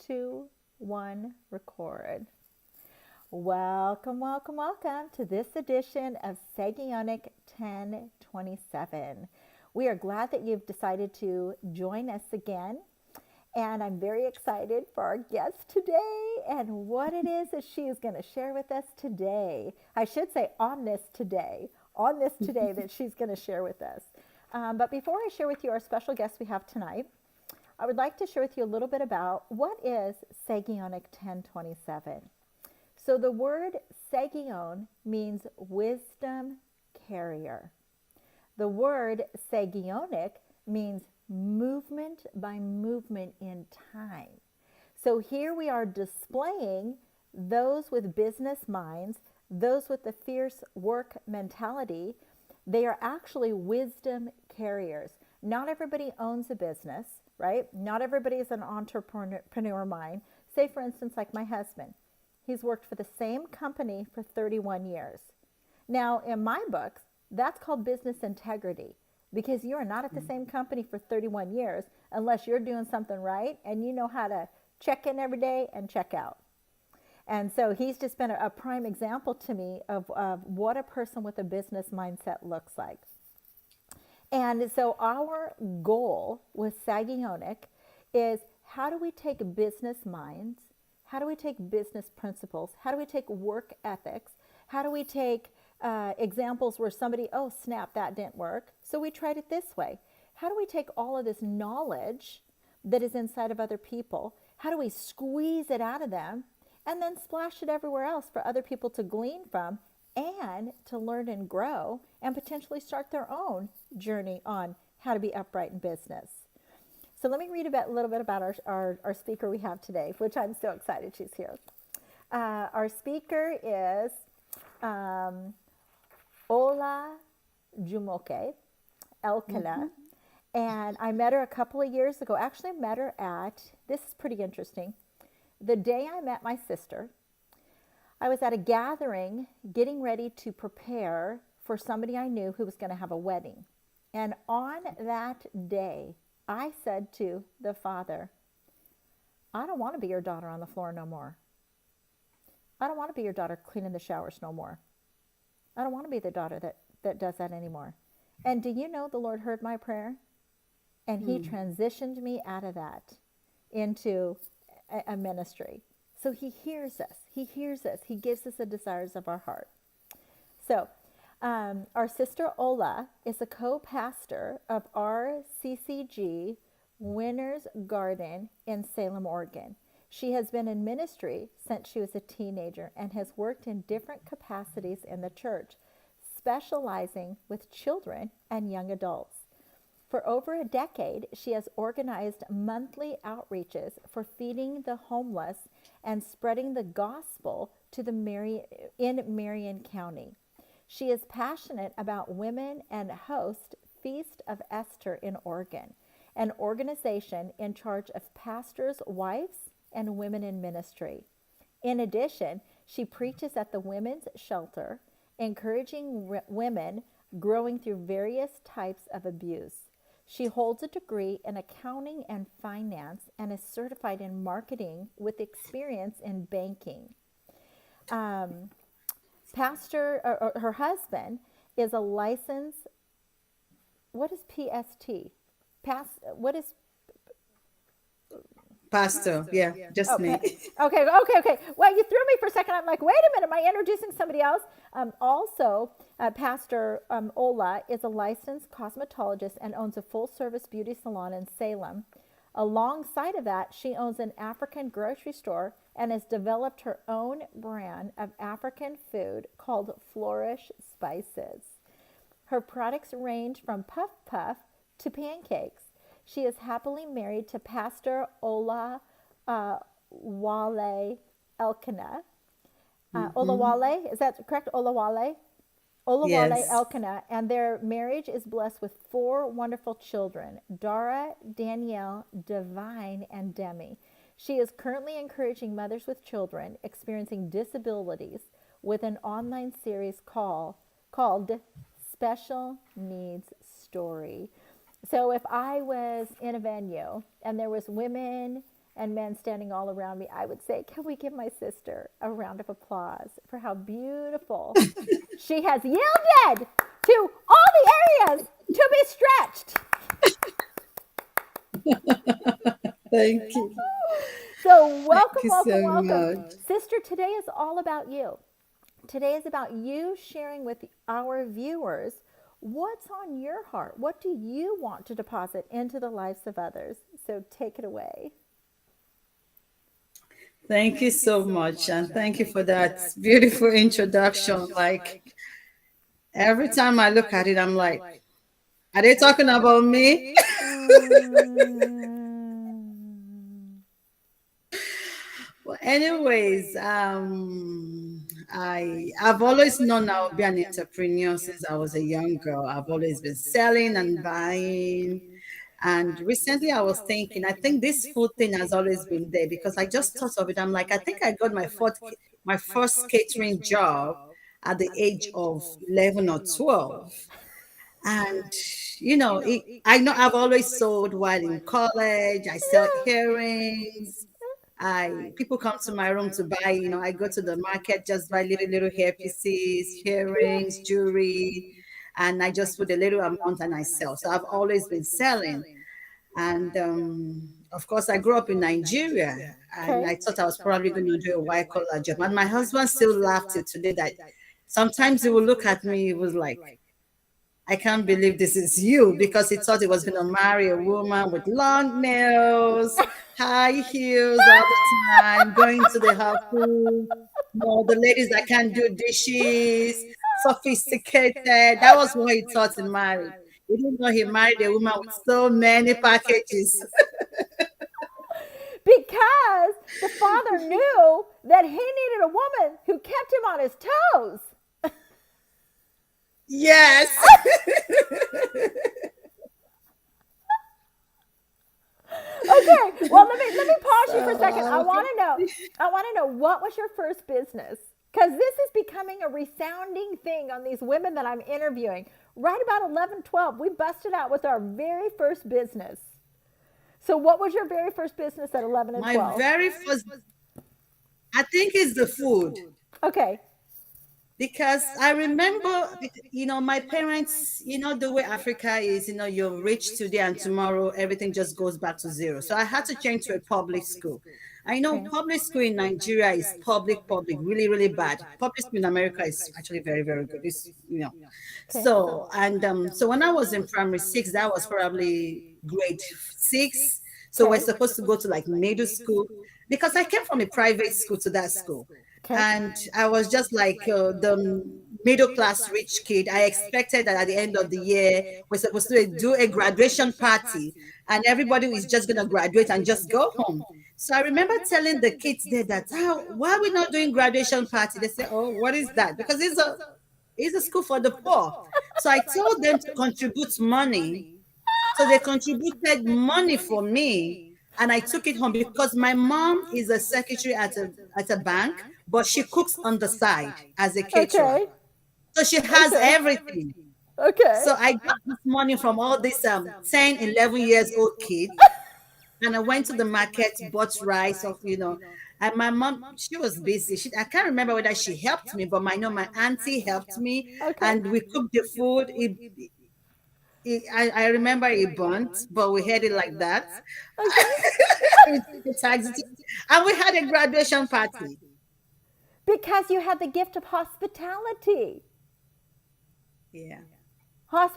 2, 1, record. Welcome, welcome, welcome to this edition of Sagionic 1027. We are glad that you've decided to join us again. And I'm very excited for our guest today and what it is that she is going to share with us today. I should say on this today that she's going to share with us. But before I share with you our special guest we have tonight, I would like to share with you a little bit about what is Sagionic 1027. So the word Sagion means wisdom carrier. The word Sagionic means movement by movement in time. So here we are displaying those with business minds, those with the fierce work mentality. They are actually wisdom carriers. Not everybody owns a business, right? Not everybody is an entrepreneur mind. Say, for instance, like my husband. He's worked for the same company for 31 years. Now, in my books, that's called business integrity, because you are not at the same company for 31 years unless you're doing something right and you know how to check in every day and check out. And so he's just been a prime example to me of what a person with a business mindset looks like. And so our goal with Sagionic is, how do we take business minds? How do we take business principles? How do we take work ethics? How do we take examples where somebody, oh snap, that didn't work, so we tried it this way. How do we take all of this knowledge that is inside of other people? How do we squeeze it out of them and then splash it everywhere else for other people to glean from and to learn and grow and potentially start their own journey on how to be upright in business? So let me read a little bit about our speaker we have today, which I'm so excited she's here. Our speaker is Olajumoke Elkanah. And I met her a couple of years ago. Actually, I met her at, this is pretty interesting, the day I met my sister. I was at a gathering getting ready to prepare for somebody I knew who was going to have a wedding. And on that day, I said to the father, I don't want to be your daughter on the floor no more. I don't want to be your daughter cleaning the showers no more. I don't want to be the daughter that does that anymore. And do you know the Lord heard my prayer? And he transitioned me out of that into a ministry. So he hears us. He hears us. He gives us the desires of our heart. So our sister Ola is a co-pastor of RCCG Winners Garden in Salem, Oregon. She has been in ministry since she was a teenager and has worked in different capacities in the church, specializing with children and young adults. For over a decade, she has organized monthly outreaches for feeding the homeless and spreading the gospel to in Marion County. She is passionate about women and hosts Feast of Esther in Oregon, an organization in charge of pastors' wives and women in ministry. In addition, she preaches at the women's shelter, encouraging women growing through various types of abuse. She holds a degree in accounting and finance and is certified in marketing with experience in banking. Her husband is a licensed, what is PST? What is Pastor, yeah, just me. Okay. Well, you threw me for a second. I'm like, wait a minute, am I introducing somebody else? Also, Pastor Ola is a licensed cosmetologist and owns a full-service beauty salon in Salem. Alongside of that, she owns an African grocery store and has developed her own brand of African food called Flourish Spices. Her products range from puff puff to pancakes. She is happily married to Pastor Olajumoke Elkanah. Olawale, is that correct? Olawale Yes. Elkanah, and their marriage is blessed with 4 wonderful children, Dara, Danielle, Divine, and Demi. She is currently encouraging mothers with children experiencing disabilities with an online series called Special Needs Story. So if I was in a venue and there was women and men standing all around me, I would say, can we give my sister a round of applause for how beautiful she has yielded to all the areas to be stretched. Thank you. So, Thank welcome, you welcome, so welcome. much. Sister, today is all about you. Today is about you sharing with our viewers what's on your heart. What do you want to deposit into the lives of others? So, take it away. Thank you so much. And thank you for that beautiful introduction. Like every time I look at it, I'm like, are they talking about me? Mm. Well, anyways, I've always known I'll be an entrepreneur since I was a young girl. I've always been selling and buying. And recently I was thinking, I think this food thing has always been there because I just thought of it. I'm like, I think I got my first catering job at the age of 11 or 12. And I know I've always sold while in college. I sell earrings. I People come to my room to buy, I go to the market, just buy little hair pieces, earrings, jewelry, and I just put a little amount and I sell. So I've always been selling. And of course, I grew up in Nigeria, and Okay. I thought I was probably going to do a white collar job. And my husband still laughed till today that sometimes he would look at me, he was like, I can't believe this is you, because he thought he was going to marry a woman with long nails, high heels all the time, going to the house, the ladies that can't do dishes, sophisticated. That was what he thought he married. He didn't know he married a woman with so many packages. Because the father knew that he needed a woman who kept him on his toes. Yes. Okay, well let me pause you for a second. I So, want to know. I want to know, what was your first business? Because this is becoming a resounding thing on these women that I'm interviewing. Right about 11, 12, we busted out with our very first business. So what was your very first business at 11 and my 12? very first, I think, is the food. Okay. Because I remember, my parents, the way Africa is, you're rich today and tomorrow everything just goes back to zero. So I had to change to a public school. I know Okay. public school in Nigeria is public, really, really bad. Public school in America is actually very, very good. Okay. So when I was in primary six, that was probably grade six. So we're Okay. supposed to go to like middle school, because I came from a private school to that school. Okay. And I was just like the middle class rich kid. I expected that at the end of the year, we're supposed to do a graduation party and everybody is just going to graduate and just go home. So I remember telling the kids there that, why are we not doing graduation party? They say, oh, what is that? Because it's a school for the poor. So I told them to contribute money. So they contributed money for me, and I took it home because my mom is a secretary at a bank, but she cooks on the side as a caterer. Okay. So she has Okay. everything. Okay. So I got this money from all these 10, 11 years old kids, and I went to the market, bought rice and my mom, she was busy. I can't remember whether she helped me, but I know my auntie helped me, Okay. and we cooked the food. I remember it burnt, but we had it like that. Okay. And we had a graduation party. Because you had the gift of hospitality. Yeah.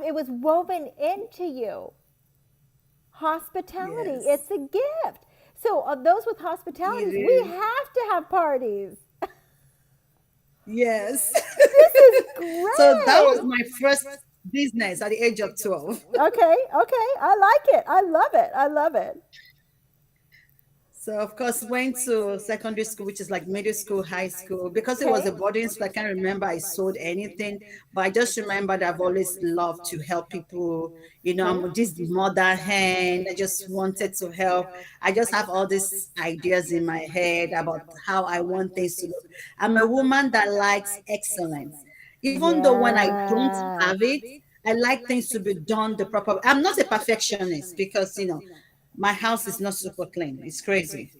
It was woven into you. Hospitality, Yes. it's a gift. So, those with It hospitalities, we is. have to have parties. Yes. This is So that was great. my first business at the age of 12. Okay, okay. I like it. I love it. I love it. So of course went to secondary school, which is like middle school, high school. Because it was Okay. a boarding school, I can't remember I sold anything, but I just remember that I've always loved to help people. Okay. I'm this mother hen. I just wanted to help. I just have all these ideas in my head about how I want things to look. I'm a woman that likes excellence. Even though when I don't Yes. have it, I like things to be done the proper way. I'm not a perfectionist because my house is not super clean. It's crazy.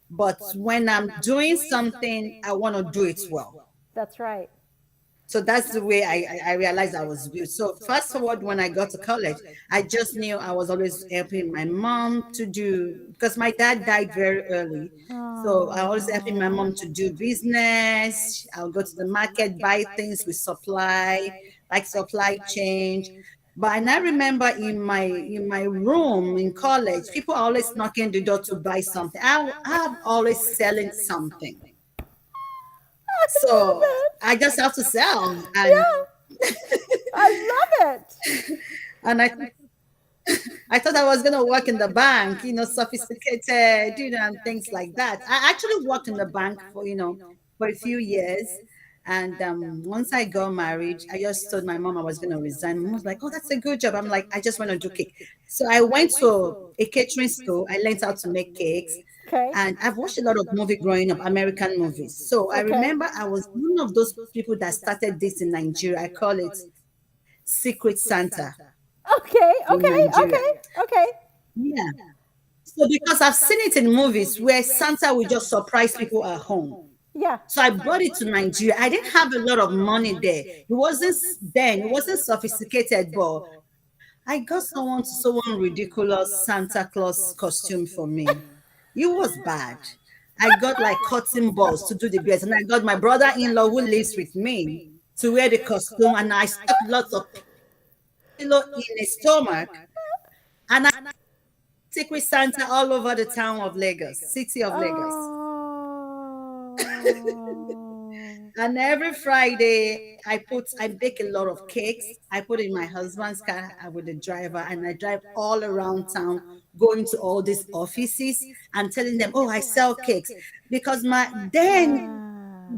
But when I'm doing something, I want to do it well. That's right. So that's the way I realized I was built. So fast forward, when I got to college, I just knew I was always helping my mom to do, because my dad died very early. So I was helping my mom to do business. I'll go to the market, buy things with supply, like supply chain. But and I remember in my room in college, people are always knocking the door to buy something. I'm always selling something. I love So it. I just have to sell. Yeah, I love it. And I thought I was gonna work in the bank, sophisticated, and things like that. I actually worked in the bank for, for a few years. And once I got married, I just told my mom I was gonna resign. Mom was like, "Oh, that's a good job." I'm like, "I just want to do cake." So I went to a catering school. I learned how to make cakes. Okay. And I've watched a lot of movie growing up, American movies. So I Okay. remember I was one of those people that started this in Nigeria. I call it Secret Santa Okay. in Okay. Nigeria. Okay. Okay. Yeah. So because I've seen it in movies where Santa will just surprise people at home. Yeah. So I brought it to Nigeria. I didn't have a lot of money there. It wasn't sophisticated, but I got someone ridiculous Santa Claus costume for me. It was bad. I got like cotton balls to do the best, and I got my brother-in-law who lives with me to wear the costume, and I stuck lots of pillow in his stomach, and I Secret Santa all over the town of Lagos, city of Lagos. Oh. And every Friday, I bake a lot of cakes. I put in my husband's car with the driver, and I drive all around town, going to all these offices and telling them, "Oh, I sell cakes." Because my then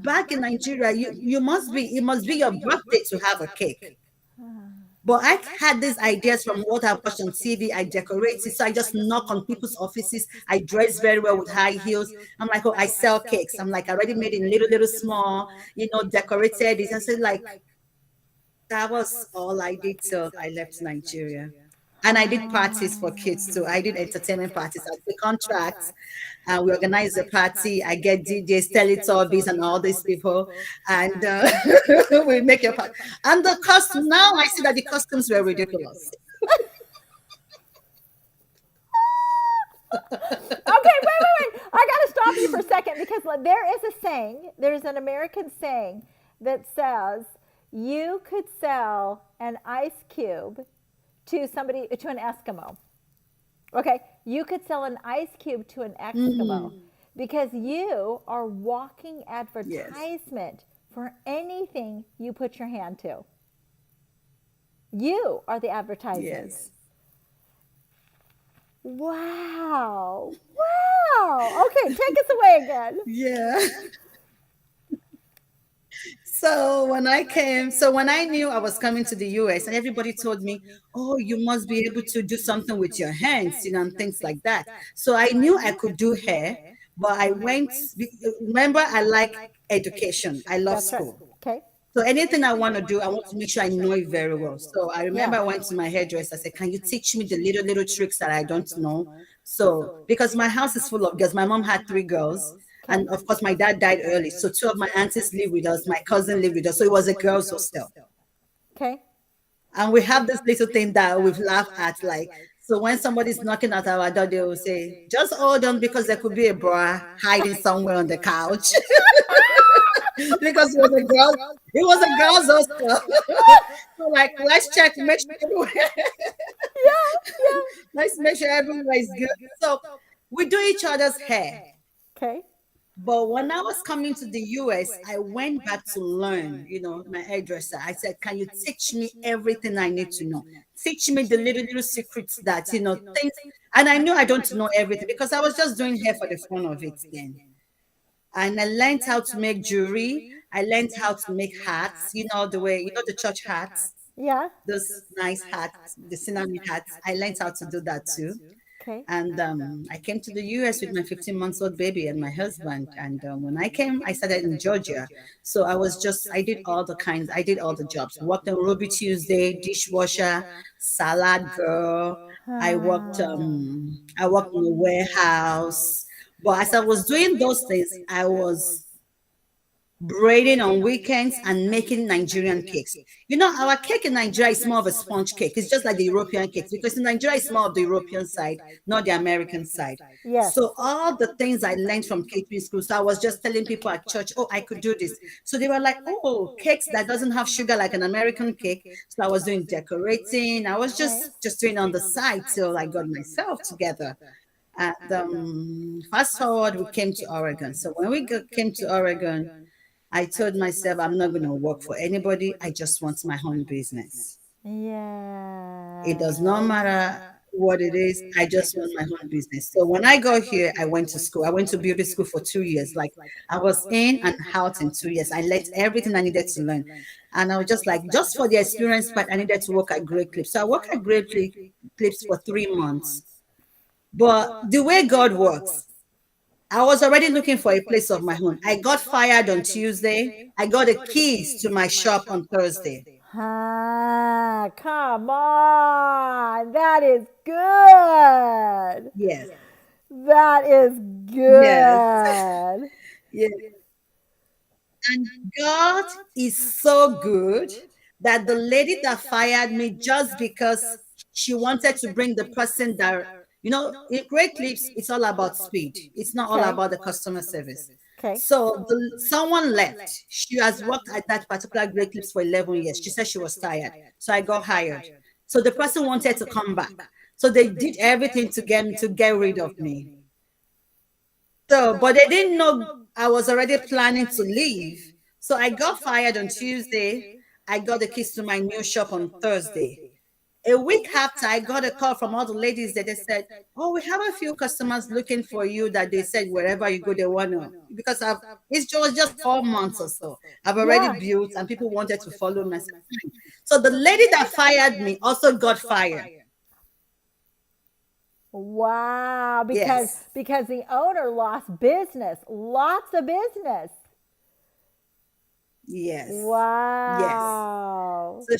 back in Nigeria, you must be it must be your birthday to have a cake. But I had these ideas from what I watched on TV. I decorate it. So I just knock on people's offices. I dress very well with high heels. I'm like, "Oh, I sell cakes." I'm like, I already made it little small, decorated it. I said, like, that was all I did till I left Nigeria. And I did parties for kids too. I did entertainment parties. I take contracts. We organize a party. I get DJs, Teletubbies, and all these people, and we make a party. And the costume. Now I see that the costumes were ridiculous. Okay, wait. I got to stop you for a second because there is a saying, there's an American saying that says you could sell an ice cube to somebody, to an Eskimo. Okay, you could sell an ice cube to an Eskimo because you are walking Yes. advertisement for anything you put your hand to. You are the advertisement. Yes. Wow. Wow. Okay, take us away again. Yeah. So when I knew I was coming to the US, and everybody told me, "Oh, you must be able to do something with your hands, and things like that." So I knew I could do hair, but I went, remember, I like education. I love That's right. school. Okay. So anything I want to do, I want to make sure I know it very well. So I Yeah. remember I went to my hairdresser. I said, "Can you teach me the little tricks that I don't know?" So because my house is full of girls, my mom had three girls, Okay. and of course my dad died early. So two of my aunties live with us, my cousin lived with us. So it was a girls' hostel, Okay. and we have this little thing that we've laughed at, like. So when somebody's knocking at our door, they will say, "Just hold on, because there could be a bra hiding somewhere on the couch." Because it was a girl's hostel. So like, let's check, make sure everywhere, Yeah. let's make sure everywhere is good. So we do each other's hair. Okay. But when I was coming to the US, I went back to learn, my hairdresser. I said, "Can you teach me everything I need to know? Teach me the little secrets that, things." And I knew I don't know everything because I was just doing hair for the fun of it then. And I learned how to make jewelry. I learned how to make hats, the way, the church hats, Yeah. those nice hats, the cinnamon hats. I learned how to do that too. Okay. And I came to the US with my 15-month-old baby and my husband. And when I came, I started in Georgia. So I did all the kinds, I did all the jobs. Worked on Ruby Tuesday, dishwasher, salad girl. I worked in a warehouse. But as I was doing those things, I was braiding on weekends and making Nigerian cakes. You know, our cake in Nigeria is more of a sponge cake. It's just like the European cakes because in Nigeria it's more of the European side, not the American side. Yes. So all the things I learned from catering school, so I was just telling people at church, oh, I could do this. So they were like, oh, cakes that doesn't have sugar like an American cake. So I was doing decorating. I was just doing on the side till I got myself together. And fast forward, we came to Oregon. So when came to Oregon, I told myself, I'm not going to work for anybody. I just want my own business. It does not Yeah. matter what it is. I just want my own business. So when I got here, I went to school. I went to beauty school for 2 years. Like I was in and out in 2 years. I learned everything I needed to learn. And I was just like, just for the experience part, I needed to work at Great Clips. So I worked at Clips for 3 months. But the way God works, I was already looking for a place of my own. I got fired on Tuesday. I got the keys to my shop on Thursday. Ah, come on. That is good. Yes. That is Yes. good. Yes. And God is so good that the lady that fired me just because she wanted to bring the person that, in Great Clips, it's all about speed. It's not all Okay. about the customer service. Okay. So someone left. She has worked at that particular Great Clips for 11 years. She said she was tired. So I got hired. So the person wanted to come back. So they did everything to get rid of me. So, but they didn't know I was already planning to leave. So I got fired on Tuesday. I got the keys to my new shop on Thursday. A week after, I got a call from all the ladies that they said, "Oh, we have a few customers looking for you." That they said wherever you go, they want to because was just 4 months or so. I've already Yeah. built, and people wanted to follow me. So the lady that fired me also got fired. Wow, Yes. because the owner lost business, lots of business. Yes. Yes. Wow. So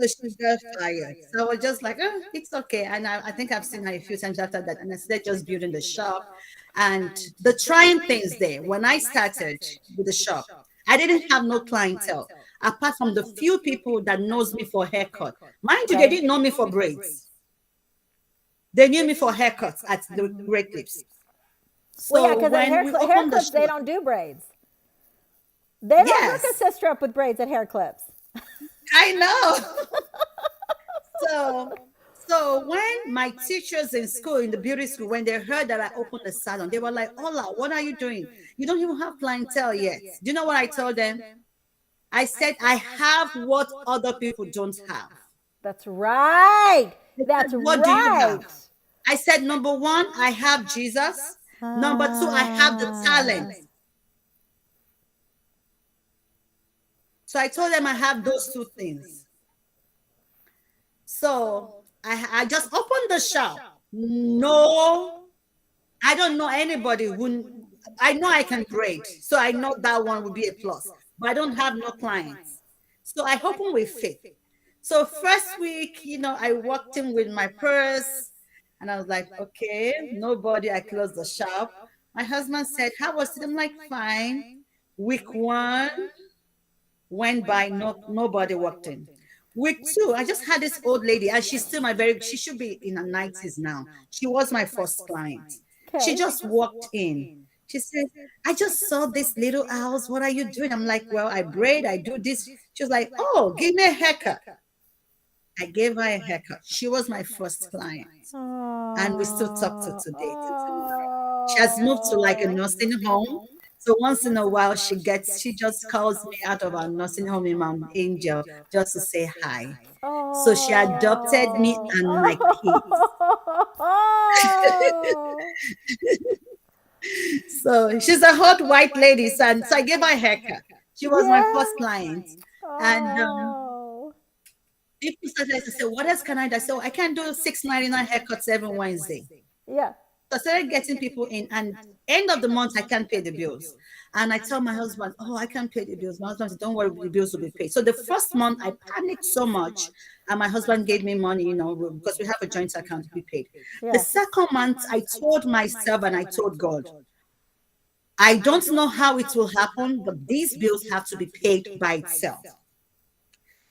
she got fired. So I was just like, oh, it's okay. And I think I've seen her a few times after that. And I started just building the shop. And the trying things there, when I started with the shop, I didn't have no clientele, apart from the few people that knows me for haircut. Mind you, they didn't know me for braids. They knew me for haircuts at the Great Clips. Well, yeah, So because at when we hair opened the clips they shop, don't do braids. They don't hook a yes, sister up with braids at hair clips. I know. So, so when my teachers in school, in the beauty school, when they heard that I opened a salon, they were like, "Ola, what are you doing? You don't even have clientele yet." Do you know what I told them? I said, "I have what other people don't have." That's right. They said, That's "What do you right. have?" I said, "Number one, I have Jesus. Number two, I have the talent." Ah. So I told them I have those two things. So I just opened the shop. No, I don't know anybody who, I know I can braid. So I know that one would be a plus, but I don't have no clients. So I opened with faith. So first week, I walked in with my purse and I was like, okay, nobody. I closed the shop. My husband said, how was it? I'm like, fine. Week one went by, nobody walked in. Week two, I just had this old lady, and she's still she should be in her 90s now. She was my first client. She Okay. just walked in. She said, I just saw this little house. What are you doing? I'm like, well, I braid, I do this. She was like, oh, give me a haircut. I gave her a haircut. She was my first client. And we still talk to Oh, today. Till tomorrow. She has moved to like a oh. nursing home. So once in a while, she just calls me out of our nursing home in Mount Angel just to say hi. So she adopted me Oh. and my kids. Oh. So she's a hot white lady. So I gave her a haircut. She was my first Yes. client. And Oh. people started to say, what else can I do? I said, oh, I can do $6.99 haircuts every Wednesday. Yeah. So I started getting people in, and end of the month I can't pay the bills. And I tell my husband, "Oh, I can't pay the bills." My husband said, "Don't worry, the bills will be paid." So the first month I panicked so much, and my husband gave me money, because we have a joint account to be paid. The Yeah. second month I told myself and I told God, I don't know how it will happen, but these bills have to be paid by itself.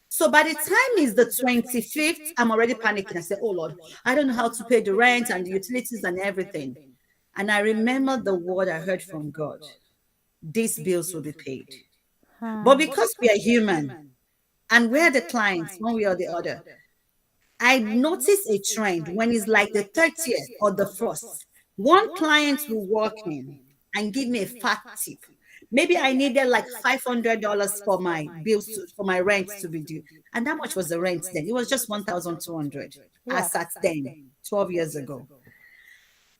So by the time it's the 25th, I'm already panicking. I say, "Oh Lord, I don't know how to pay the rent and the utilities and everything." And I remember the word I heard from God: these bills will be paid. Huh. But because we are human and we're the clients, one way or the other, I notice a trend when it's like the 30th or the 1st. One client will walk in and give me a fat tip. Maybe I needed like $500 for my bills for my rent to be due. And how much was the rent then? It was just 1,200 Yeah. as at then, 12 years ago.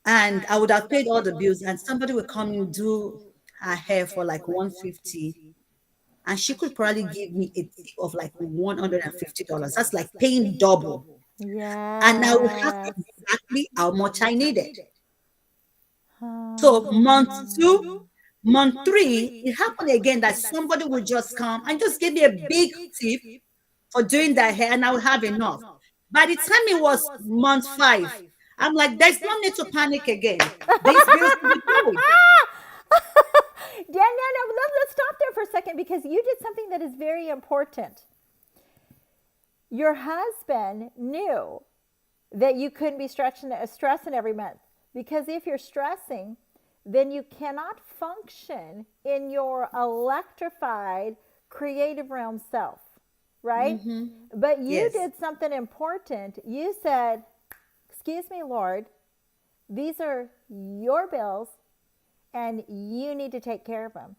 And I would have paid all the bills, and somebody would come and do her hair for like 150, and she could probably give me a tip of like $150. That's like paying double. And I would have Yes. exactly how much I needed. So month two, Hmm. month three, it happened again that somebody would just come and just give me a big tip for doing that hair, and I would have enough. By the time it was month five, I'm like, there's no need to panic again. These bills will be paid. Yeah, no, let's stop there for a second because you did something that is very important. Your husband knew that you couldn't be stressing every month because if you're stressing, then you cannot function in your electrified creative realm self, right? But you Yes. did something important. You said, "Excuse me, Lord, these are your bills and you need to take care of them."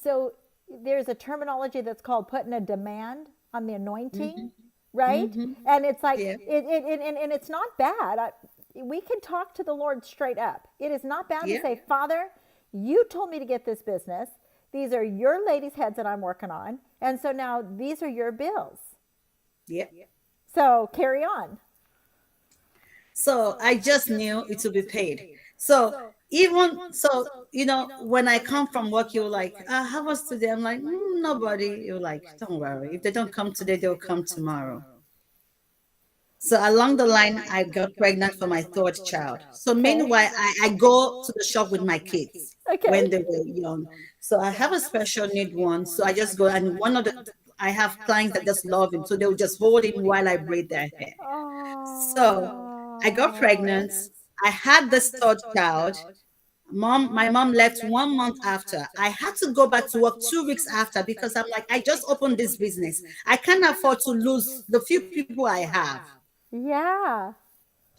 So there's a terminology that's called putting a demand on the anointing, right? And it's like, Yeah. and it's not bad. We can talk to the Lord straight up. It is not bad to Yeah. say, "Father, you told me to get this business. These are your ladies' heads that I'm working on. And so now these are your bills. Yeah. So carry on." So I just knew it would be paid. So even so, when I come from work, you're like, how was today? I'm like, nobody. You're like, don't worry. If they don't come today, they'll come tomorrow. So along the line, I got pregnant for my third child. So Okay. meanwhile, I go to the shop with my kids Okay. when they were young. So I have a special need one. So I just go, and I have clients that just love him. So they'll just hold him while I braid their hair. So I got Oh. pregnant. I had this third child. My mom left 1 month after. I had to go back to work 2 weeks after because I'm like, I just opened this business. I can't afford to lose the few people I have. Yeah.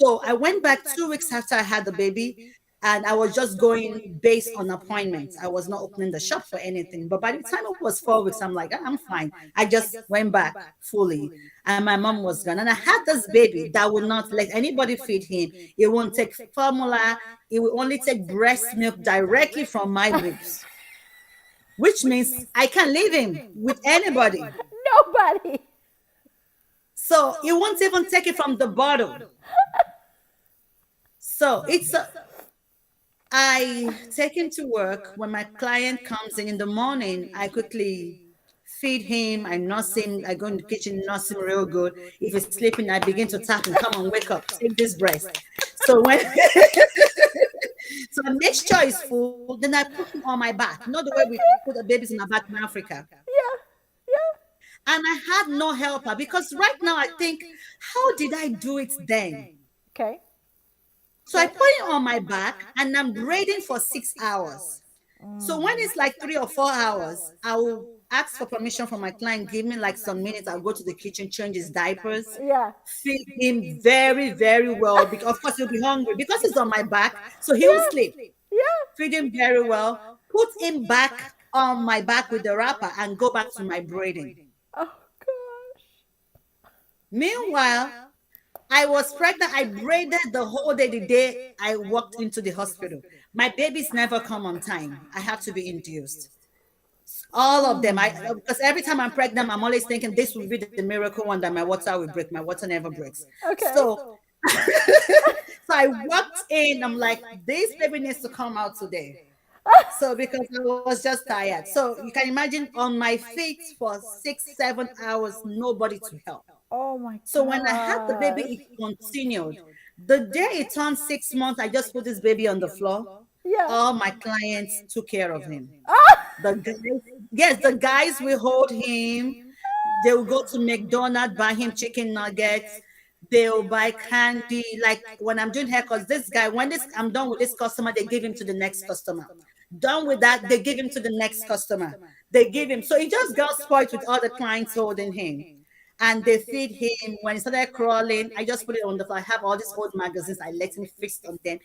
So I went back 2 weeks after I had the baby, and I was just going based on appointments. I was not opening the shop for anything. But by the time it was 4 weeks, I'm like, I'm fine. I just went back fully. And my mom was gone. And I had this baby that would not let anybody feed him. It won't take formula. It will only take breast milk directly from my boobs, which means I can't leave him with anybody. Nobody. So it won't even take it from the bottle. So I take him to work. When my client comes in the morning, I quickly feed him. I nurse him. I go in the kitchen, nurse him real good. If he's sleeping, I begin to tap him. Come on, wake up, take this breast. So when so I make sure he's full, then I put him on my back. You know the way we put the babies on our back in Africa. Yeah. Yeah. And I had no helper because right now I think, how did I do it then? Okay. So I put him on my back and I'm braiding for 6 hours. So when it's like 3 or 4 hours, I will ask for permission from my client, give me like some minutes. I'll go to the kitchen, change his diapers, Yeah. feed him very, very well. Because of course he'll be hungry because he's on my back. So he will sleep. Yeah. Feed him very well, put him back on my back with the wrapper and go back to my braiding. Oh gosh. Meanwhile, I was pregnant. I braided the whole day, the day I walked into the hospital. My babies never come on time. I have to be induced. All of them. Because every time I'm pregnant, I'm always thinking this will be the miracle one that my water will break. My water never breaks. Okay. So So I walked in, I'm like, this baby needs to come out today. So because I was just tired. So you can imagine on my feet for 6, 7 hours, nobody to help. Oh my So when I had the baby, gosh. it continued. The day it turned 6 months, I just put this baby on the floor. Yeah. All my clients took care of him. Ah! The guys, yes, the guys will hold him. They will go to McDonald's, buy him chicken nuggets. They'll buy candy. Like when I'm doing haircuts, this guy, when this I'm done with this customer, they give him to the next customer. Done with that, they give him to the next customer. They give him. So he just got spoiled with all the clients holding him. And they feed him. When he started crawling, I just put it on the floor. I have all these old magazines. I let him fix on them.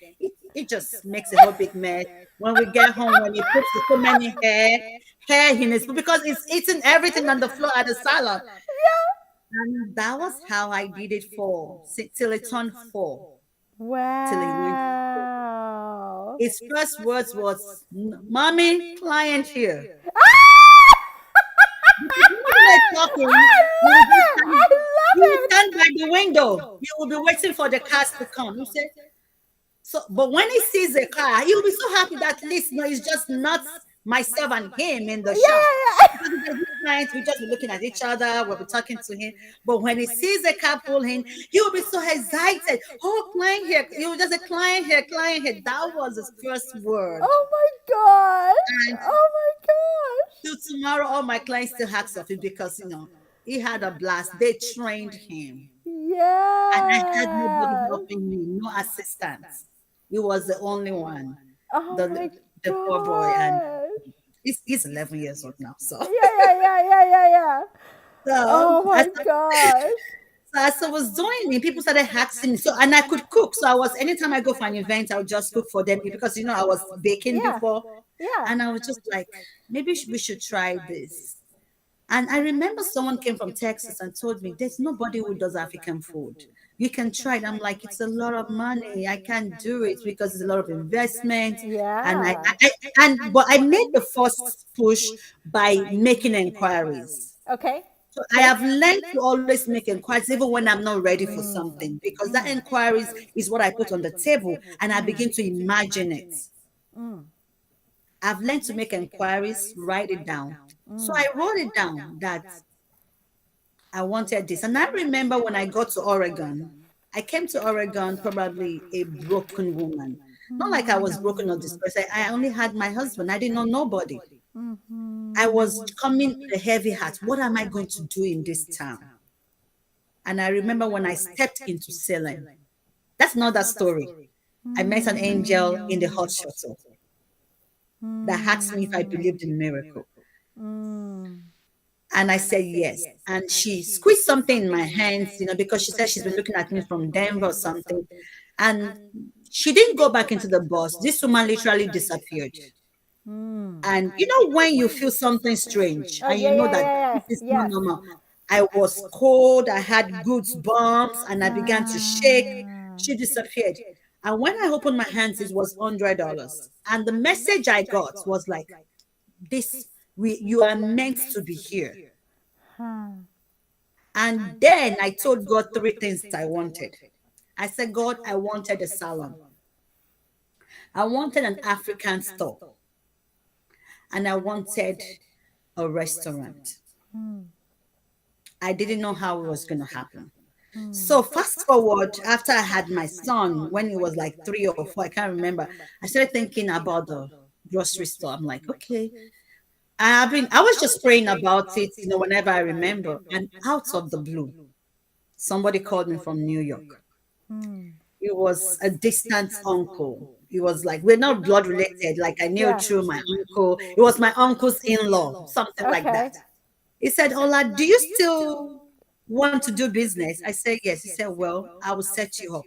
It just makes a whole big mess. When we get home, when he poops, so many hair in his food because it's eating everything on the floor at the salon. And that was how I did it for till it turned 4, till he went. Wow. His first words was, "Mommy, client here." Because when we were talking, I he would love just it. stand, I he love would it. stand by the window. He would be waiting for the cars to come. He said, so, but when he sees a car, he'll be so happy that at least no, it's just not myself and him in the shop. Yeah, Because if there's no clients, we just be looking at each other, we'll be talking to him. But when he sees a car pull in, he will be so excited. Oh, client here. He will just say, client here, client here. That was his first word. oh my gosh. And Oh my gosh. till tomorrow, all my clients still hacks of him because, he had a blast. They trained him. And I had nobody Yes. helping me, no assistants. He was the only one, Oh the my the poor boy, and gosh. he's 11 years old now. So, Yeah. so Oh as my gosh. as I was doing it, people started asking me. So, and I could cook. So I was anytime I go for an event, I would just cook for them because I was baking Yeah. before, Yeah. and I was just like, maybe we should try this. And I remember someone came from Texas and told me, there's nobody who does African food. You can try it. I'm like, it's a lot of money. I can't do it because it's a lot of investment. And Yeah. but I made the first push by making inquiries. Okay. So I have learned to always make inquiries even when I'm not ready for something, because that inquiries is what I put on the table and I begin to imagine it. I've learned to make inquiries, write it down. So I wrote it down that I wanted this. And I remember when I got to Oregon, I came to Oregon probably a broken woman. Not like I was broken or distressed. I only had my husband. I didn't know nobody. I was coming with a heavy heart. What am I going to do in this town? And I remember when I stepped into Salem. That's another story. I met an angel in the hot shuttle that asked me if I believed in miracle. And I said yes. And she squeezed something in my hands, because she said she's been looking at me from Denver or something. And she didn't go back into the bus. This woman literally disappeared. And when you feel something strange Oh and yeah, you know yeah, that yeah, this yeah. is not Yes. normal. I was cold, I had goosebumps, and I began to shake. Ah. She disappeared. And when I opened my hands, it was $100. And the message I got was like, you are meant to be here. Huh. And then I told God 3 things I wanted. I said, God, I wanted a salon. I wanted an African store. And I wanted a restaurant. I didn't know how it was going to happen. So fast forward, after I had my son, when he was like 3 or 4, I can't remember, I started thinking about the grocery store. I'm like, okay. I was just praying about it, whenever I remember. And out of the blue, somebody called me from New York. It was a distant uncle. It was like, we're not blood related. Like I knew Yeah. through my uncle. It was my uncle's in-law, something like Okay. that. He said, Ola, do you still want to do business? I said, yes. He said, well, I will set you up.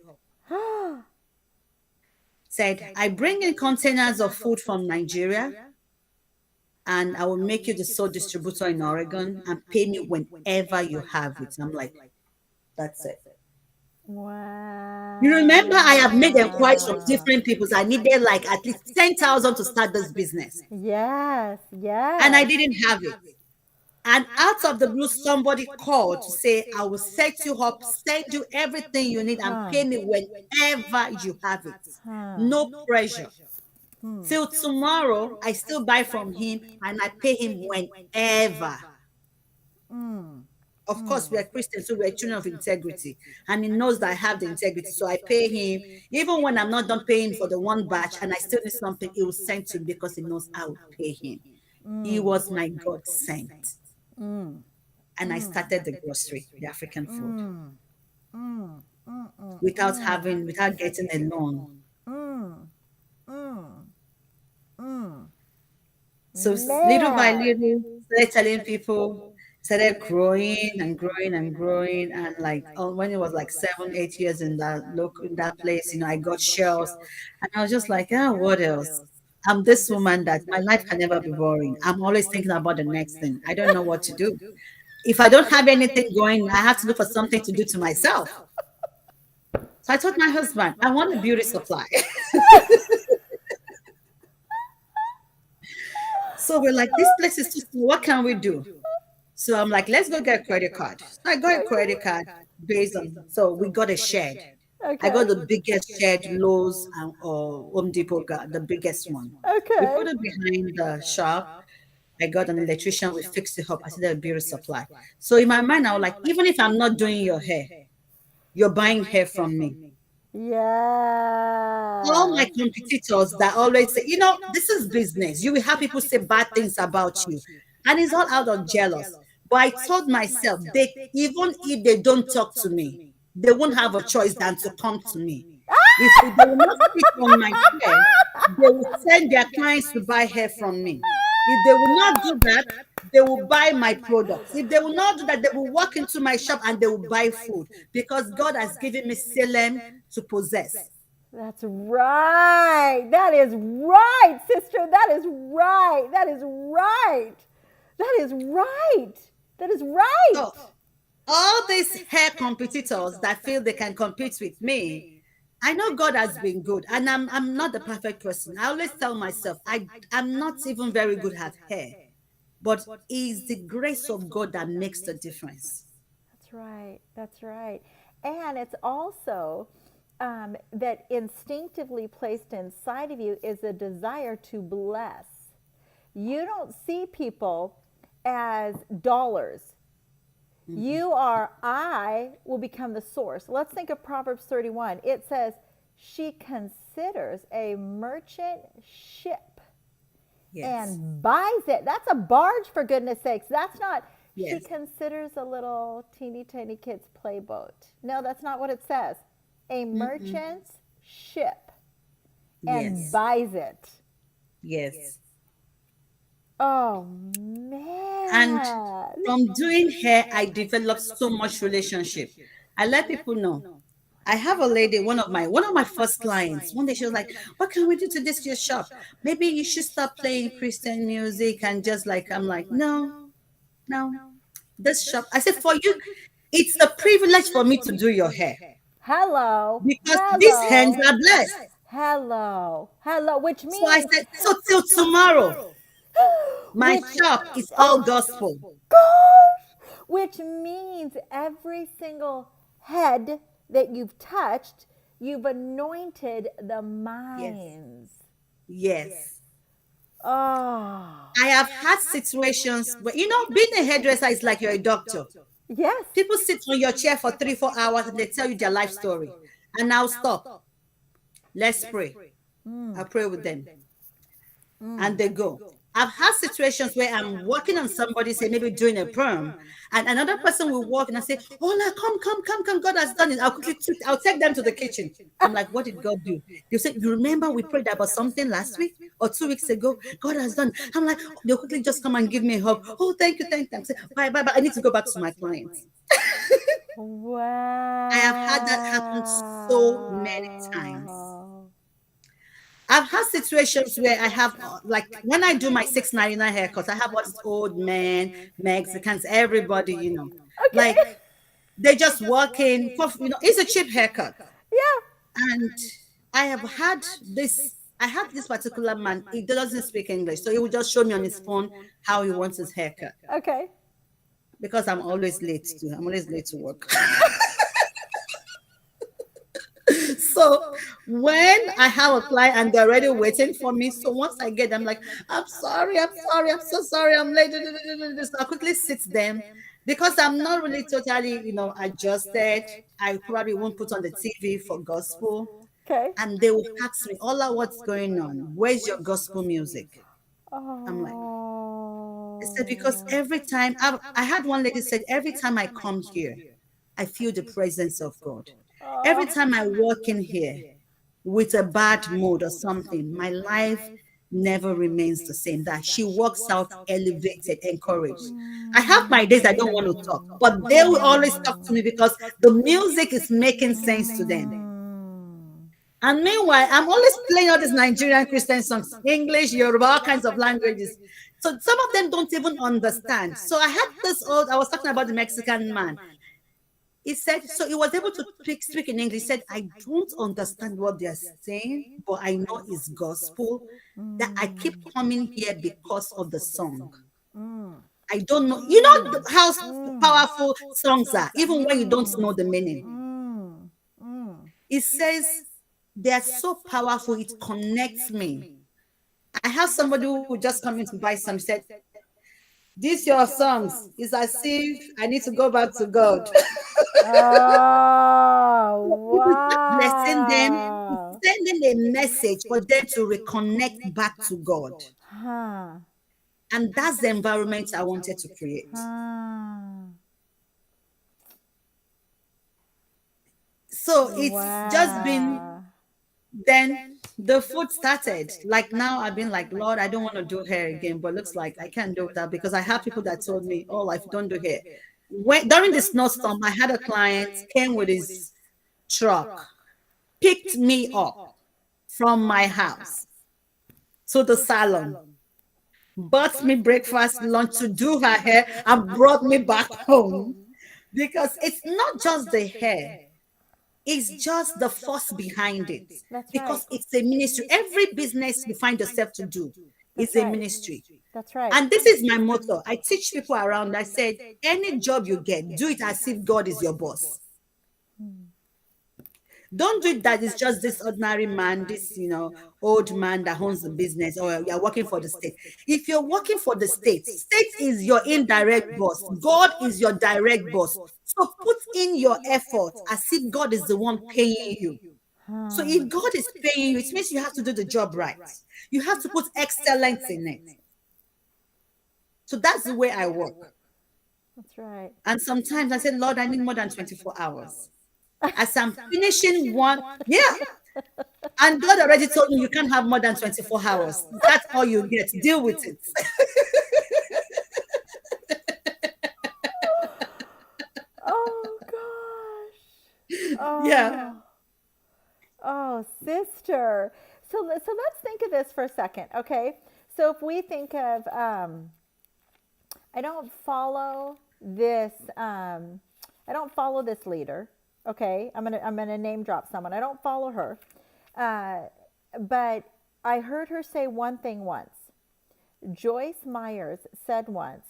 Said, I bring in containers of food from Nigeria and I will make you the sole distributor in Oregon and pay me whenever you have it. I'm like, that's it. Wow. You remember I have made inquiries from different people. So I needed like at least 10,000 to start this business. Yes. And I Yes. didn't have it. And out of the blue, somebody called to say, I will set you up, send you everything you need, and Huh. pay me whenever you have it. Huh. No pressure. Hmm. Till tomorrow, I still buy from him and I pay him whenever. Mm. Of course, we are Christians, so we're children of integrity. And he knows that I have the integrity. So I pay him. Even when I'm not done paying for the one batch and I still need something, he will send to me because he knows I will pay him. He Mm. was my God sent. Mm. And I Mm. started the grocery, the African food, Mm. Mm. Mm. Mm. without getting a loan. Mm. Mm. Mm. So little by Man. little, started telling people, started growing and growing and growing. And like when it was like 7, 8 years in that place, I got shelves, and I was just like, what else? I'm this woman that my life can never be boring. I'm always thinking about the next thing. I don't know what to do. If I don't have anything going, I have to look for something to do to myself. So I told my husband, I want a beauty supply. So we're like, this place is too small. What can we do? So I'm like, let's go get a credit card. So I got a credit card based on, so we got a shed. I Okay. got the biggest shed, Lowe's or Home Depot got the biggest one. We Okay. put it behind the shop. I got an electrician. We fixed it up. I said, a beauty supply. So in my mind, I was like, even if I'm not doing your hair, you're buying hair from me. All my Yeah. competitors that always say, this is business. You will have people say bad things about you. And it's all out of jealous. But I told myself, even if they don't talk to me, they won't have a choice than to come to me. If they will not sit on my chair, they will send their clients to buy hair from me. If they will not do that, they will buy my products. If they will not do that, they will walk into my shop and they will buy food because God has given me Salem to possess. That's right. That is right, sister. That is right. That is right. That is right. That is right. So all these hair competitors that feel they can compete with me, I know God has been good, and I'm not the perfect person. I always tell myself I'm not even very good at hair, but it's the grace of God that makes the difference. That's right. That's right. And it's also that instinctively placed inside of you is a desire to bless. You don't see people as dollars. You are, I will become the source. Let's think of Proverbs 31. It says, she considers a merchant ship Yes, and buys it. That's a barge, for goodness sakes. That's not, she yes, considers a little teeny tiny kid's playboat. No, that's not what it says. A merchant's ship and yes, buys it. yes. Oh, And man. from doing hair, I developed so much relationship. I let people know. I have a lady, one of my first clients. One day she was like, "What can we do to this your shop? Maybe you should stop playing Christian music and just like." I'm like, no, no, this shop. I said, for you, it's a privilege for me to do your hair Hello. because these hands Hello. are blessed. Hello. Hello. Which So I means, said, so till tomorrow, my which, shop is all oh gospel. gosh, which means every single head that you've touched, you've anointed the Yes, minds. yes. Oh, I have had situations where, being a hairdresser is like you're a doctor. yes. People sit on your chair for 3, 4 hours and they tell you their life story. And now stop. Let's pray. I Mm, pray with them. And mm. they go. I've had situations where I'm working on somebody, say maybe doing a perm, and another person will walk and I say, "Hola, come, come, come, come! God has done it." I'll take them to the kitchen. I'm like, "What did God do?" They say, "You remember we prayed about something last week or 2 weeks ago? God has done." I'm like, they'll quickly just come and give me a hug. "Oh, thank you, thank you." I say, "Bye, bye, bye." I need to go back to my clients. I have had that happen so many times. Wow. I've had situations where I have, like, when I do my 6.99 haircuts, I have what is old men, Mexicans, everybody, Okay. like they just walk in. It's a cheap haircut, Yeah. and I have had this. I have this particular man. He doesn't speak English, so he will just show me on his phone how he wants his haircut. Okay. because I'm always late too. I'm always late to work. So when I have a client and they're already waiting for me, so once I get them, I'm like, I'm so sorry, I'm late. So I quickly sit them because I'm not really totally, adjusted. I probably won't put on the TV for gospel. Okay. And they will ask me, Ola, what's going on? Where's your gospel music? I'm like, they said, because Oh. every time I had one lady said, every time I come here, I feel the presence of God. Every Oh. time I walk in here with a bad mood or something, my life never remains the same. That she walks out elevated, encouraged. I have my days I don't want to talk, but they will always talk to me because the music is making sense to them. And meanwhile, I'm always playing all these Nigerian Christian songs, English, Yoruba, all kinds of languages. So some of them don't even understand. So I was talking about the Mexican man. He said, so he was able to speak in English. He said, I don't understand what they're saying, but I know it's gospel, that I keep coming here because of the song. I don't know. You know how powerful songs are, even when you don't know the meaning. It says they are so powerful, it connects me. I have somebody who just come in to buy some, said, these your songs. It's as if I need to go back to God. Oh, People start blessing them, wow. sending a message for them to reconnect back to God. Huh. And that's the environment I wanted to create. Huh. So it's just been, Wow. then the food started. Like now I've been like, Lord, I don't want to do hair again, but looks like I can't do that because I have people that told me, oh, if you don't do hair. When during the snowstorm, I had a client came with his truck, picked me up from my house to the salon, bought me breakfast, lunch to do her hair, and brought me back home. Because it's not just the hair, it's just the force behind it. That's right. Because it's a ministry. Every business you find yourself to do is That's a right. ministry. That's right. And this is my motto. I teach people around. I said, any job you get, do it as if God is your boss. Don't do it that it's just this ordinary man, this, old man that owns the business, or you're working for the state. If you're working for the state is your indirect boss. God is your direct boss. So put in your effort as if God is the one paying you. So Huh. if God is paying you, it means you have to do the job right. You have to put excellence in it. So that's the way I work. That's right. And sometimes I say, Lord, I need more than 24 hours. As I'm finishing one, yeah. And God already told me you can't have more than 24 hours. That's all you get. Deal with it. Oh gosh. Yeah. Oh. Oh, sister. So let's think of this for a second, okay? So if we think of, I don't follow this, I don't follow this leader, okay? I'm gonna name drop someone. I don't follow her, uh, but I heard her say one thing once. Joyce Myers said once,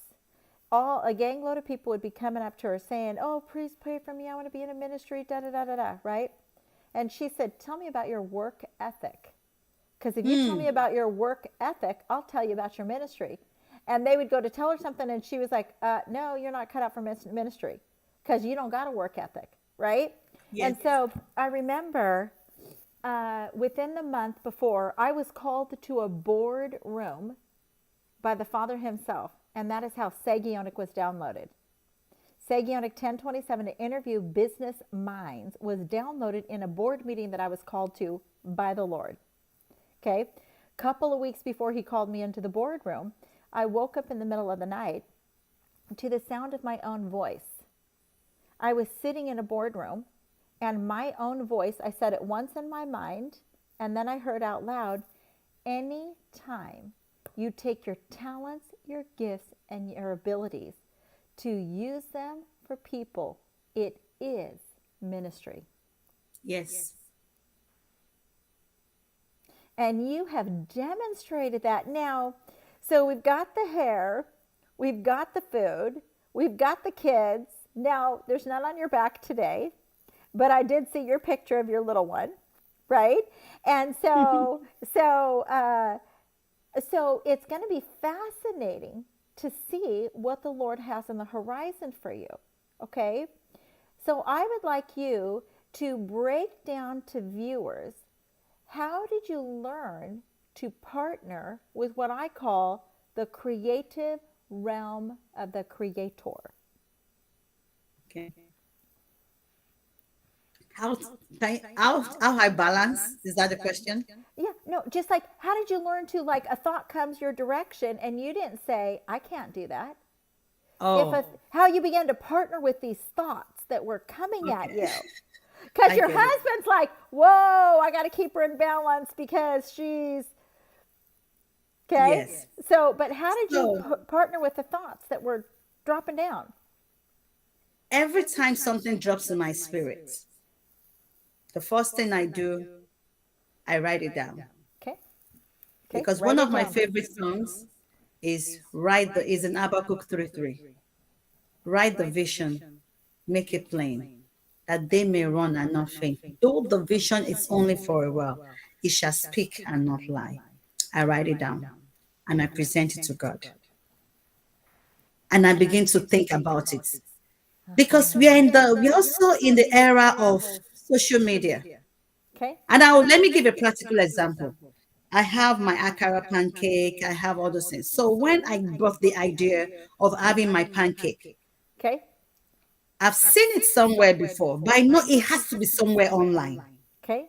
a gang load of people would be coming up to her saying, "Oh, please pray for me. I want to be in a ministry." Da da da da da. Right? And she said, "Tell me about your work ethic, because if you tell me about your work ethic, I'll tell you about your ministry." And they would go to tell her something, and she was like, "No, you're not cut out for ministry, because you don't got a work ethic, right?" Yes. And so I remember within the month before, I was called to a board room by the Father himself, and that is how Sagionic was downloaded. Sagionic 1027 to interview business minds was downloaded in a board meeting that I was called to by the Lord. Okay, couple of weeks before he called me into the boardroom, I woke up in the middle of the night to the sound of my own voice. I was sitting in a boardroom, and my own voice, I said it once in my mind, and then I heard out loud, "Any time you take your talents, your gifts, and your abilities to use them for people, it is ministry." Yes. And you have demonstrated that. Now, so we've got the hair, we've got the food, we've got the kids. Now, there's none on your back today, but I did see your picture of your little one, right? And so it's going to be fascinating to see what the Lord has on the horizon for you. Okay? So I would like you to break down to viewers, how did you learn to partner with what I call the creative realm of the creator? Okay. How how I balance? Is that the question? Yeah, no, just like how did you learn to, like, a thought comes your direction and you didn't say, I can't do that. If a, Oh, how you began to partner with these thoughts that were coming at okay. you. Because I your get it. husband's like, whoa, I got to keep her in balance because she's, okay? Yes. So, but how did you So partner with the thoughts that were dropping down? every time something drops in my spirit, the first thing I do, I write it down. Okay, okay, Because write one of it my down. favorite songs is in Habakkuk 3:3. Write the vision, make it plain, that they may run and not faint. Though the vision is only for a while, it shall speak and not lie. I write it down and I present it to God. And I begin to think about it. Because we're also in the era of social media. Okay, And now let me give a practical example. I have my akara pancake, I have all those things. So when I brought the idea of having my pancake, okay, I've seen it somewhere before, but I know it has to be somewhere online. okay.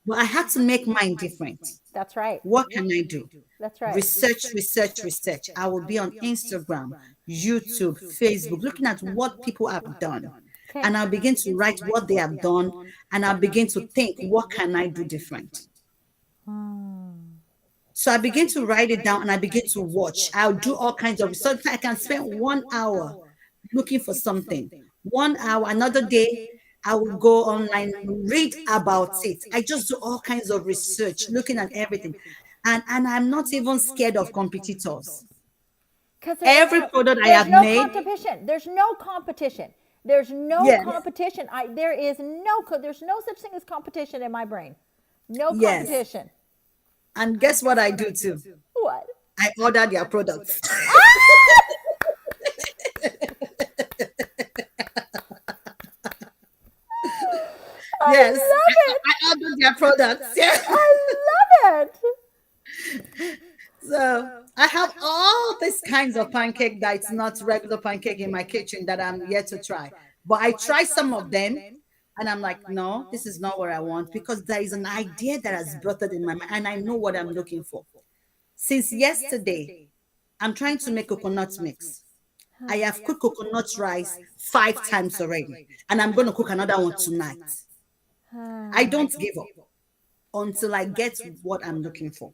But I had to make mine different. That's right. What can I do? That's right. Research, research, research. I will be on Instagram, YouTube, Facebook, looking at what people have done. Okay. And I'll begin to write what they have done. And I'll begin to think, what can I do different? So I begin to write it down and I begin to watch. I'll do all kinds of research. I can spend 1 hour looking for something. 1 hour, another day, I will go online, read about it. I just do all kinds of research, looking at everything. And I'm not even scared of competitors. Because Every product I there's have no made, competition. There's no competition. There's no yes, competition. There is no, there's no such thing as competition in my brain. No yes. competition. And guess what I do too? What? I order their products. I Yes, love it. I order their products. Yeah. I love it. So I have all these kinds of pancake that it's not regular pancake in my kitchen that I'm yet to try. But I try some of them and I'm like, no, this is not what I want because there is an idea that has brought it in my mind and I know what I'm looking for. Since yesterday, I'm trying to make coconut mix. I have cooked coconut rice 5 times already, and I'm going to cook another one tonight. I don't give up until I get what I'm looking for.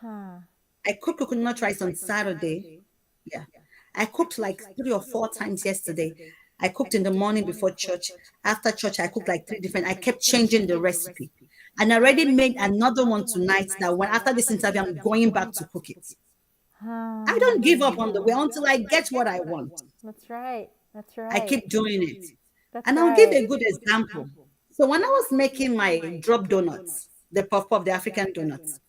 I cooked coconut rice on Saturday. Yeah. I cooked like 3 or 4 times yesterday. I cooked in the morning before church. After church, I cooked like 3 different. I kept changing the recipe. And I already made another one tonight that when after this interview, I'm going back to cook it. I don't give up on the way until I get what I want. That's right. That's I right. keep doing it. That's And I'll give right. a good example. So when I was making my drop donuts, the puff puff, the African donuts,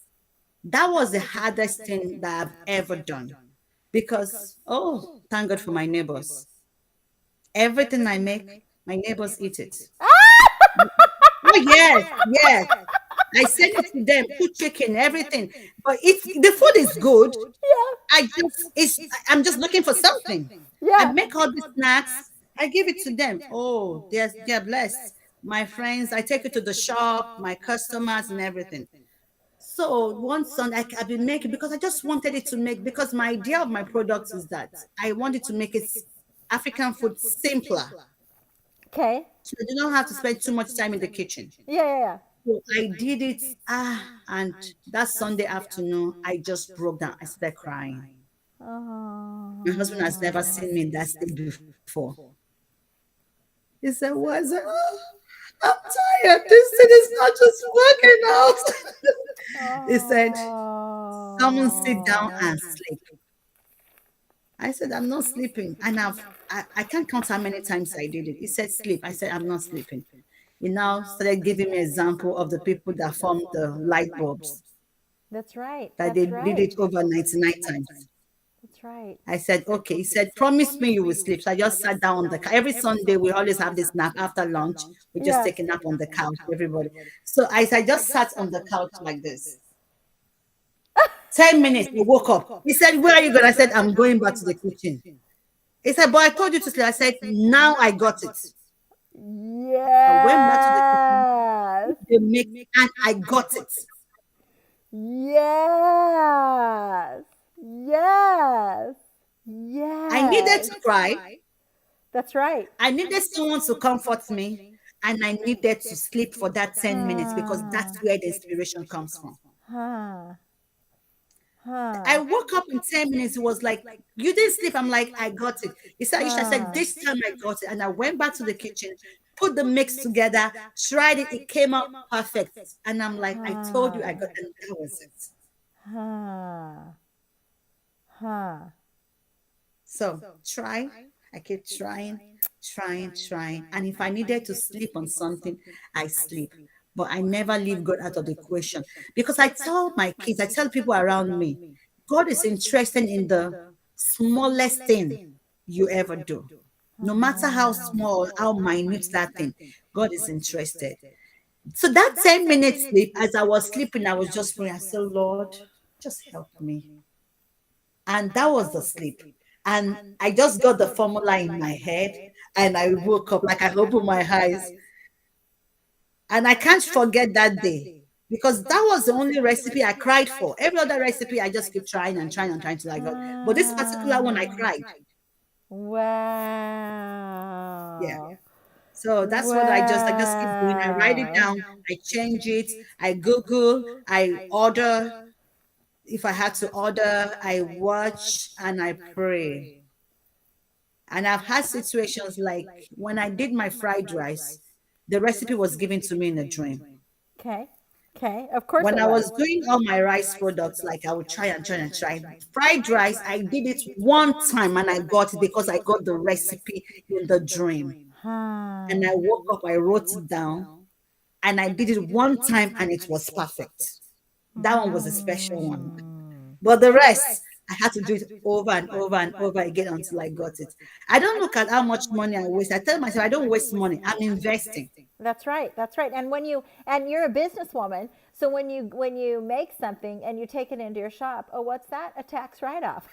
that was the hardest thing that I've ever done. Because, oh, thank God for my neighbors. Everything I make, my neighbors eat it. Oh, yes, yes. I send it to them, put chicken, everything. But if the food is good, I'm just looking for something. I Yeah. make all the snacks, I give it to them. Oh, they're blessed. My friends, I take it to the shop, my customers and everything. So one son I've been making because I just wanted it to make because my idea of my products is that I wanted to make it African food simpler. Okay. So you don't have to spend too much time in the kitchen. Yeah, yeah, yeah. So I did it, and that Sunday afternoon, I just broke down. I started crying. My husband has never seen me in that state before. He said, "Why?" I said, "Oh, I'm tired. This thing is not just working out." He said, "Someone sit down and sleep." I said, I'm not sleeping. And I can't count how many times I did it. He said, sleep. I said, I'm not sleeping. He now started giving me example of the people that formed the light bulbs, That's right. that they That's did it right. over 99 times. That's right. I said, okay. He said, promise me you will sleep. So I just sat down on the couch. Every Sunday, we always have this nap after lunch. We just Yes. take a nap on the couch, everybody. So I just sat on the couch like this. 10 minutes, I woke up. He said, where are you going? I said, I'm going back to the kitchen. He said, but I told you to sleep. I said, now I got it. I went back to the kitchen, Yes. the mix, and I got it. Yes. Yes. I needed Yes. to cry. That's right. I needed someone to comfort me. And I needed to sleep for that 10 minutes because that's where the inspiration comes from. Huh. Huh. I woke up in 10 minutes. It was like, you didn't sleep. I'm like, I got it. He said, Aisha, I said, this time I got it. And I went back to the kitchen, put the mix together, tried it. It came out perfect. And I'm like, I told you I got it. And that was it. Huh. Huh. So try. I keep trying. And if I needed to sleep on something, I sleep. But I never leave God out of the equation. Because I tell my kids, I tell people around me, God is interested in the smallest thing you ever do. No matter how small, how minute that thing, God is interested. So that 10 minutes sleep, as I was sleeping, I was just praying. I said, Lord, just help me. And that was the sleep. And I just got the formula in my head and I woke up like I opened my eyes. And I can't forget that day because that was the only recipe I cried for. Every other recipe, I just keep trying and trying and trying to like God. But this particular one, I cried. Yeah. Wow. So that's what I just keep doing. I write it Wow. down, I change it, I Google, I order. If I had to order, I watch and I pray. And I've had situations like when I did my fried rice, the recipe was given to me in a dream. Okay. Okay. Of course When it I was. was doing all my rice products, like I would try and try and try. Fried rice, I did it one time and I got it because I got the recipe in the dream. And I Huh. woke up, I wrote it down, and I did it one time and it was perfect. That one was a special one. Mm. But the rest, I had to do it over and over and over again until I got it. I don't look at how much money I waste. I tell myself I don't waste money. I'm investing. That's right. That's right. And when you and you're a businesswoman, so when you make something and you take it into your shop, oh, what's that? A tax write-off.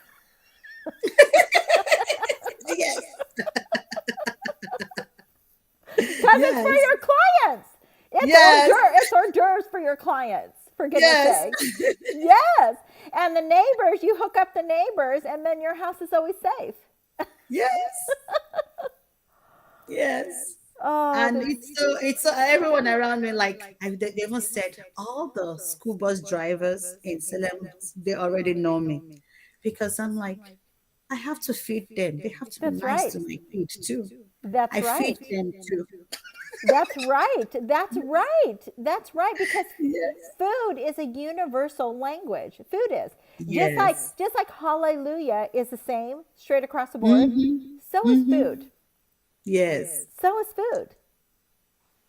Yes. Because it's for Yes. your clients. Yes. It's hors d'oeuvres for your clients, for goodness Yes. sakes. Yes. And the neighbors, you hook up the neighbors, and then your house is always safe. Yes. Yes. Oh, And it's so everyone around me like they even said all the school bus drivers in Salem, they already know me because I'm like, I have to feed them. They have to be that's nice right. to my kids too. That's I feed right. them too. That's right. That's right. That's right. Because Yes. food is a universal language. Food is Yes. just like hallelujah is the same straight across the board. Mm-hmm. So is Mm-hmm. food. Yes. So is food.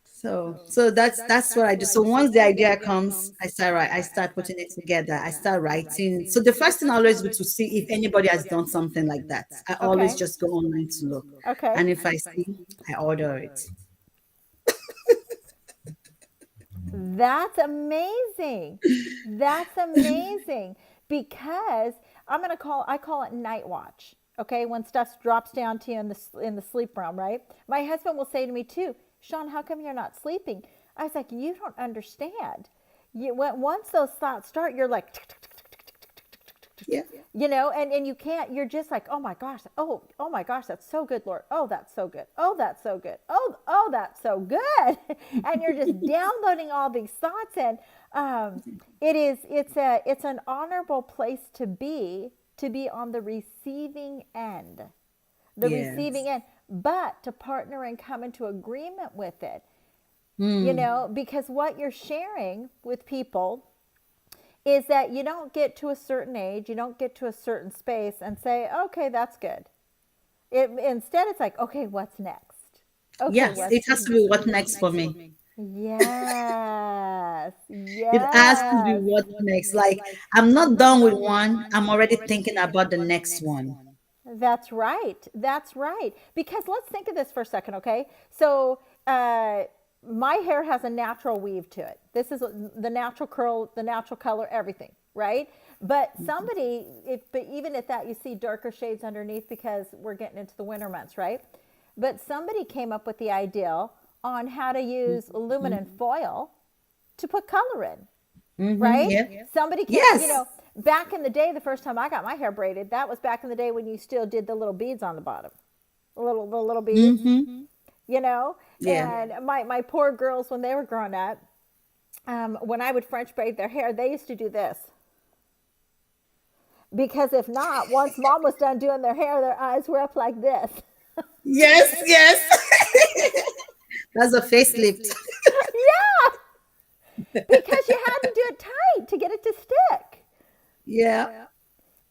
So that's what I do. So once the idea comes, I start putting it together. I start writing. So the first thing I always do to see if anybody has done something like that. I always Okay. just go online to look. Okay. And if I see, I order it. That's amazing. That's amazing because I call it night watch. Okay, when stuff drops down to you in the sleep realm, right? My husband will say to me too, Sean, how come you're not sleeping? I was like, you don't understand. Once those thoughts start, you're like, Yeah. and you can't, you're just like, oh my gosh, that's so good, Lord. Oh, that's so good. Oh, that's so good. Oh, that's so good. And you're just downloading all these thoughts. And it's an honorable place to be on the receiving end, Yes. but to partner and come into agreement with it, Mm. because what you're sharing with people is that you don't get to a certain age, you don't get to a certain space and say, okay, that's good. Instead, it's like, okay, what's next? Okay, Yes, it what's has to be what next for me. yes, It has to be yes. what next. Like, I'm not done with one, I'm already thinking about the next one. That's right. That's right. Because let's think of this for a second, okay? So, my hair has a natural weave to it. This is the natural curl, the natural color, everything, right? But somebody, but even at that, you see darker shades underneath because we're getting into the winter months, right? But somebody came up with the idea on how to use aluminum foil to put color in, Mm-hmm, right? yeah. Somebody came, Yes. back in the day, the first time I got my hair braided, that was back in the day when you still did the little beads on the bottom, the little beads, Mm-hmm. you know. Yeah. And my poor girls when they were growing up, when I would French braid their hair, they used to do this because if not, once mom was done doing their hair, their eyes were up like this. Yes, yes. That's a facelift. Yeah, because you had to do it tight to get it to stick. Yeah.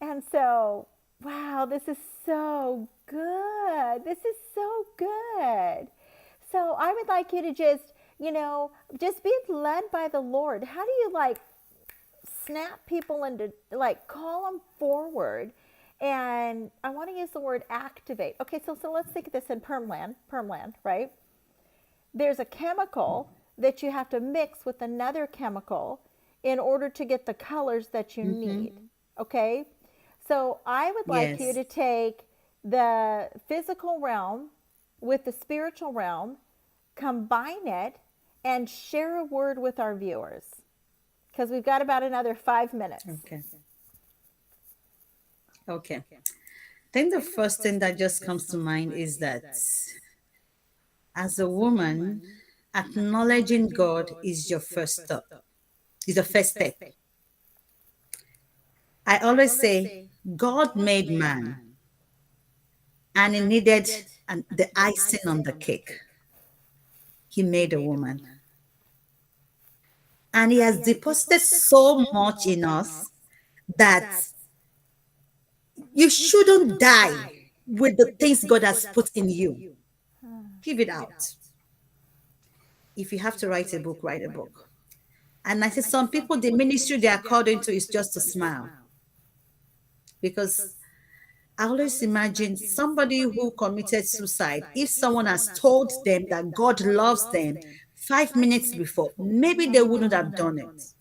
And so, wow, this is so good. This is so good. So, I would like you to just be led by the Lord. How do you like snap people into, like, call them forward? And I want to use the word activate. Okay, so let's think of this in permland, right? There's a chemical that you have to mix with another chemical in order to get the colors that you need. Okay? So I would like you Yes. to take the physical realm with the spiritual realm, combine it, and share a word with our viewers. Because we've got about another 5 minutes. Okay. Okay. I think the first thing that just comes to mind is that as a woman, acknowledging God is your first step. Is the first step. I always say God made man and he needed the icing on the cake. He made a woman. And he has deposited so much in us that you shouldn't die with the things God has put in you. Give it out. If you have to write a book, write a book. And I say some people, the ministry they are called into is just to smile. Because I always imagine somebody who committed suicide, if someone has told them that God loves them 5 minutes before, maybe they wouldn't have done it.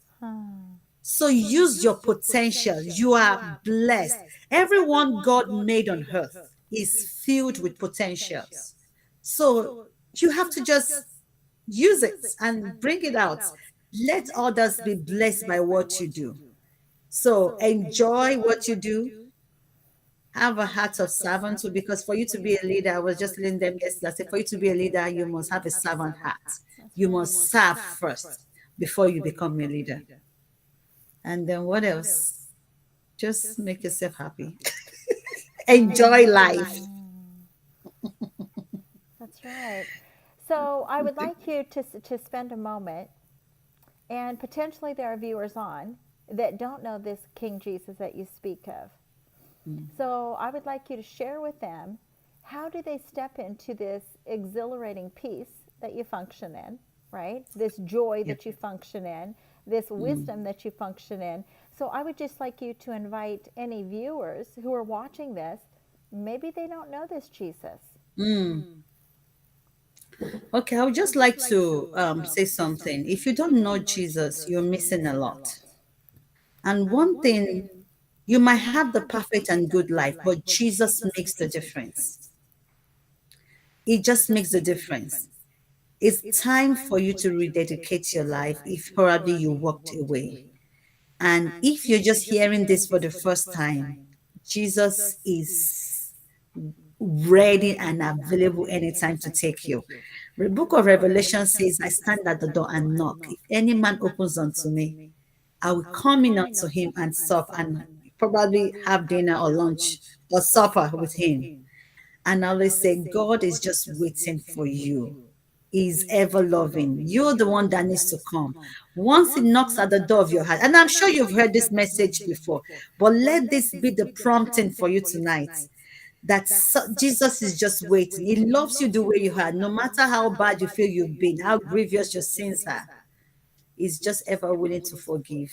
So use your potential. You are blessed. Everyone God made on earth is filled with potentials. So you have to just use it and bring it out. Let others be blessed by what you do. So enjoy what you do. Have a heart of servant too, because for you to be a leader, I was just telling them yesterday, I said, for you to be a leader, you must have a servant heart. You must serve first before you become a leader. And then what else? Just make yourself happy. Enjoy life. That's right. So I would like you to spend a moment, and potentially there are viewers on that don't know this King Jesus that you speak of. So I would like you to share with them, how do they step into this exhilarating peace that you function in, right? This joy Yeah. that you function in, this wisdom that you function in. So I would just like you to invite any viewers who are watching this, maybe they don't know this Jesus. Okay, I would just like to say something. If you don't know Jesus, you're missing a lot. And one thing, you might have the perfect and good life, but Jesus makes the difference. It just makes the difference. It's time for you to rededicate your life if probably you walked away. And if you're just hearing this for the first time, Jesus is ready and available anytime to take you. The book of Revelation says, I stand at the door and knock. If any man opens unto me, I will come in unto him and sup and probably have dinner or lunch or supper with him. And I always say, God is just waiting for you. is ever loving. You're the one that needs to come. Once He knocks at the door of your heart, and I'm sure you've heard this message before, but let this be the prompting for you tonight that Jesus is just waiting. He loves you the way you are, no matter how bad you feel you've been, how grievous your sins are. He's just ever willing to forgive.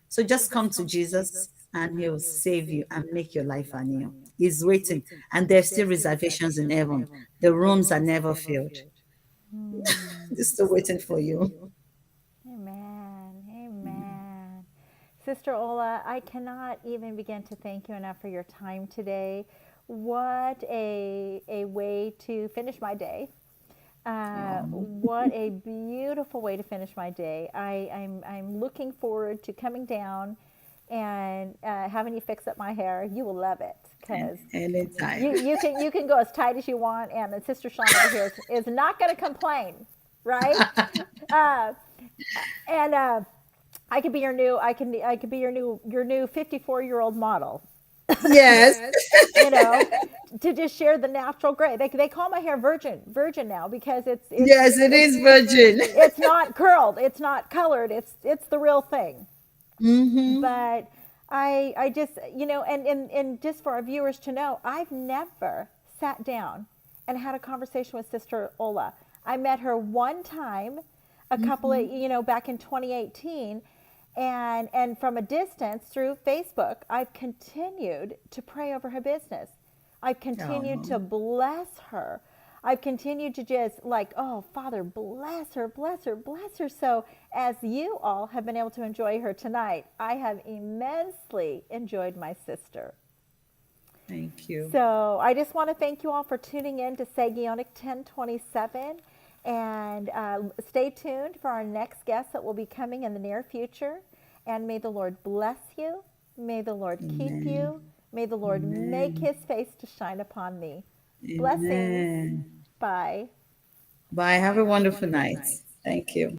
So just come to Jesus and He'll save you and make your life anew. He's waiting, and there's still reservations in heaven. The rooms are never filled. They're still waiting for you. Amen. Amen. Sister Ola, I cannot even begin to thank you enough for your time today. What a way to finish my day. What a beautiful way to finish my day. I'm looking forward to coming down and having you fix up my hair. You will love it because Anytime. you can go as tight as you want, and the Sister Sean over here is not going to complain, right? uh, and I could be your new I could be your new 54-year-old model. Yes. You know, to just share the natural gray. They call my hair virgin now because Yes, it is virgin. it's not curled, it's not colored, it's the real thing. Mm-hmm. But I just, and just for our viewers to know, I've never sat down and had a conversation with Sister Ola. I met her one time a couple of, back in 2018. And from a distance through Facebook, I've continued to pray over her business. I've continued to bless her. I've continued to just like, oh, Father, bless her, bless her, bless her. So as you all have been able to enjoy her tonight, I have immensely enjoyed my sister. Thank you. So I just want to thank you all for tuning in to Sagionic 1027. And stay tuned for our next guest that will be coming in the near future. And may the Lord bless you. May the Lord keep you. May the Lord make His face to shine upon thee. Blessings. Bye. Bye. Have a wonderful night. Thank you.